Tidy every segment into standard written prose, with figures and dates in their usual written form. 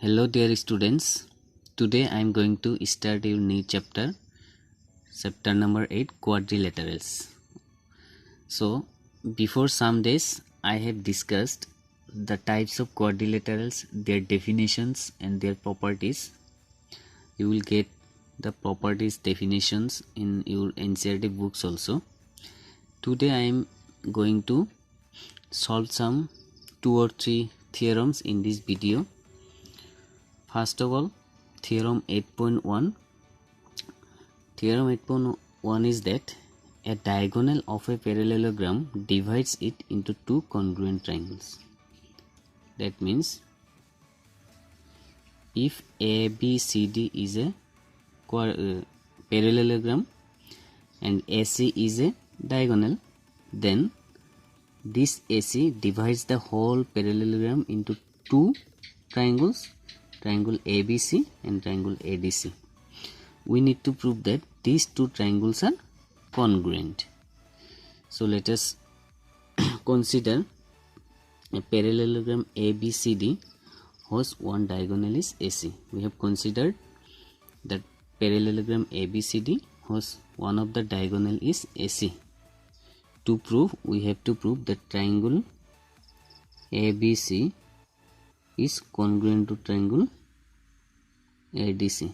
Hello dear students, today I am going to start a new chapter number 8, Quadrilaterals. So before some days I have discussed the types of quadrilaterals, their definitions and their properties. You will get the properties definitions in your NCERT books also. Today I am going to solve some 2 or 3 theorems in this video. First of all, Theorem 8.1. Theorem 8.1 is that a diagonal of a parallelogram divides it into two congruent triangles. That means if ABCD is a parallelogram and AC is a diagonal, then this AC divides the whole parallelogram into two triangles, triangle ABC and triangle ADC. We need to prove that these two triangles are congruent. So let us consider a parallelogram ABCD whose one diagonal is AC. We have considered that parallelogram ABCD whose one of the diagonal is AC. To prove, we have to prove that triangle ABC is congruent to triangle ADC.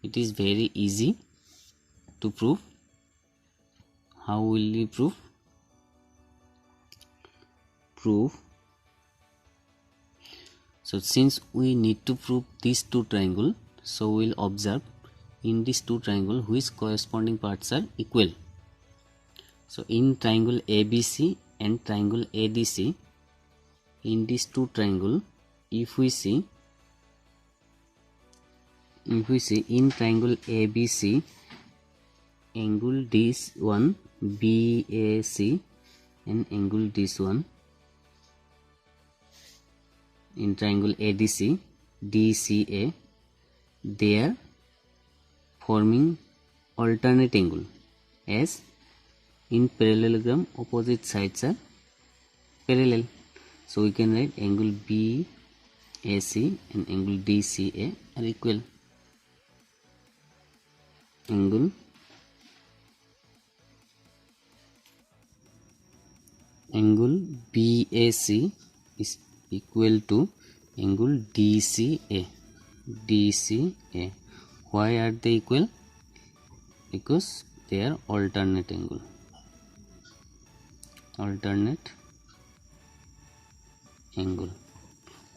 It is very easy to prove. How will we prove? So since we need to prove these two triangles, so we will observe in these two triangles which corresponding parts are equal. So in triangle ABC and triangle ADC, in these two triangles, if we see in triangle ABC, angle this one BAC and angle this one in triangle ADC DCA, they are forming alternate angle, as in parallelogram opposite sides are parallel. So we can write angle BAC and angle DCA are equal. Angle BAC is equal to angle DCA. Why are they equal? Because they are alternate angle.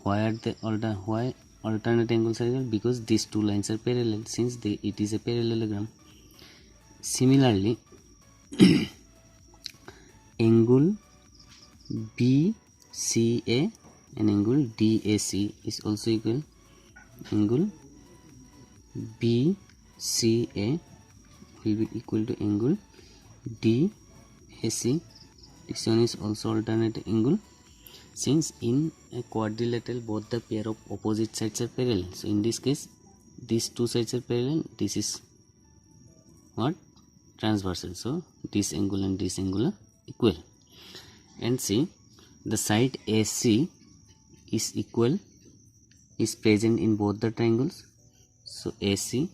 Why are they why alternate angles are equal? Because these two lines are parallel, since it is a parallelogram. Similarly, angle BCA and angle DAC is also equal. Angle BCA will be equal to angle DAC. This one is also alternate angle, since in a quadrilateral both the pair of opposite sides are parallel. So in this case these two sides are parallel, this is what? Transversal. So this angle and this angle are equal. And see, the side AC is present in both the triangles. So AC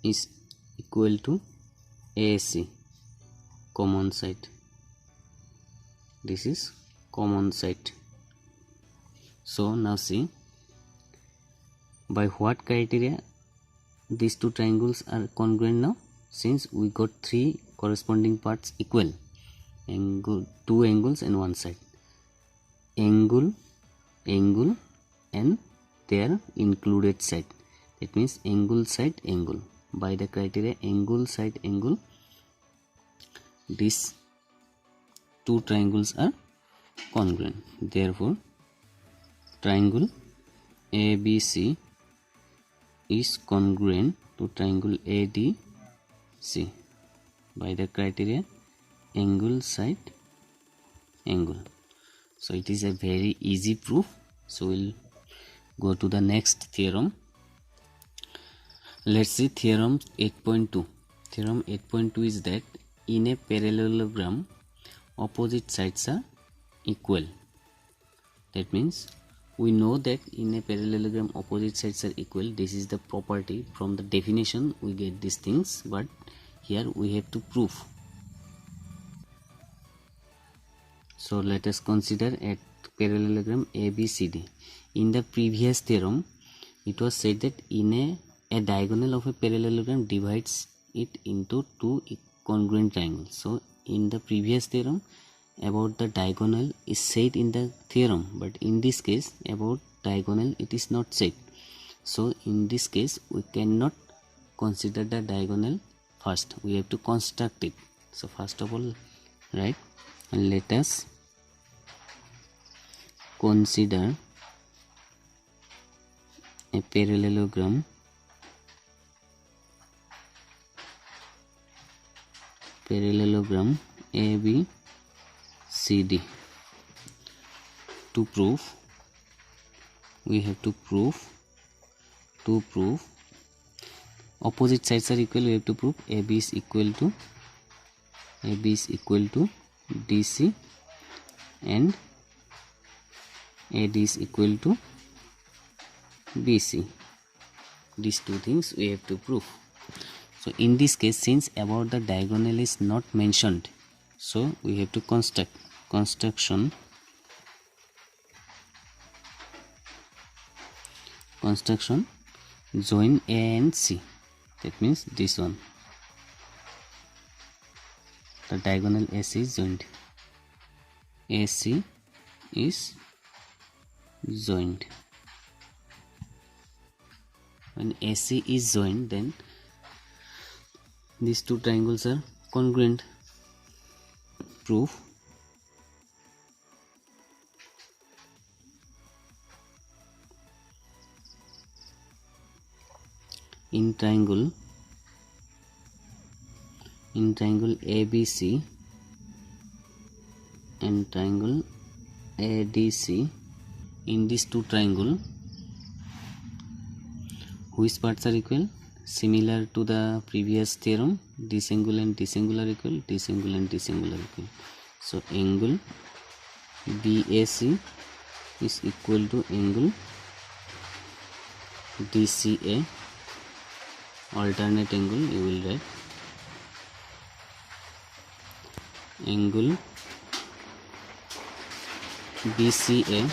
is equal to AC, common side. This is common side. So now see, by what criteria these two triangles are congruent now? Since we got three corresponding parts equal, two angles and one side, angle and their included side. That means angle side angle. By the criteria angle side angle, these two triangles are congruent. Therefore triangle ABC is congruent to triangle ADC by the criteria angle side angle. So it is a very easy proof. So we'll go to the next theorem. Let's see theorem 8.2. Theorem 8.2 is that in a parallelogram opposite sides are equal. That means we know that in a parallelogram opposite sides are equal. This is the property. From the definition we get these things, but here we have to prove. So let us consider a parallelogram ABCD. In the previous theorem, it was said that in a diagonal of a parallelogram divides it into two congruent triangles. So in the previous theorem, about the diagonal is said in the theorem, but in this case about diagonal it is not said. So in this case we cannot consider the diagonal first, we have to construct it. So first of all, right, let us consider a parallelogram ABCD. To prove, we have to prove opposite sides are equal. We have to prove AB is equal to DC and AD is equal to BC. These two things we have to prove. So in this case, since about the diagonal is not mentioned, so we have to construction join A and C. That means this one, the diagonal AC is joined. AC is joined. When AC is joined, then these two triangles are congruent. Proof. In triangle ABC and triangle ADC, in these two triangles, which parts are equal? Similar to the previous theorem, this angle and this angle are equal, this angle and this angle are equal. So angle BAC is equal to angle DCA. Alternate angle you will write angle BCA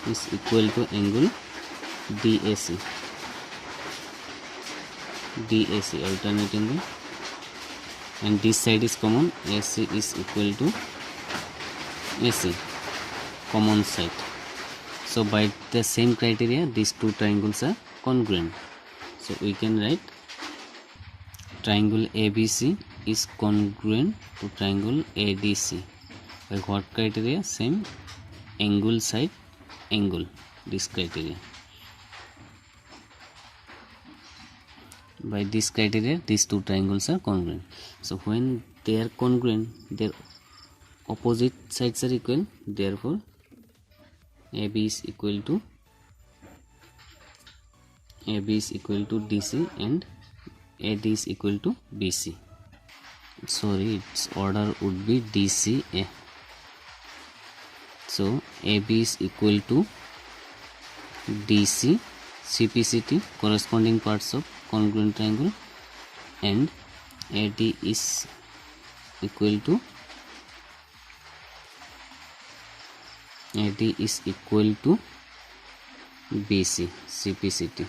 is equal to angle DAC. Alternate angle, and this side is common. AC is equal to AC, common side. So by the same criteria, these two triangles are congruent. So we can write triangle ABC is congruent to triangle ADC. By what criteria? Same, angle side angle, this criteria. By this criteria, these two triangles are congruent. So when they are congruent, their opposite sides are equal. Therefore AB is equal to DC and AD is equal to BC. Sorry, its order would be DCA. So AB is equal to DC, CPCT, corresponding parts of congruent triangle, and AD is equal to BC, CPCT.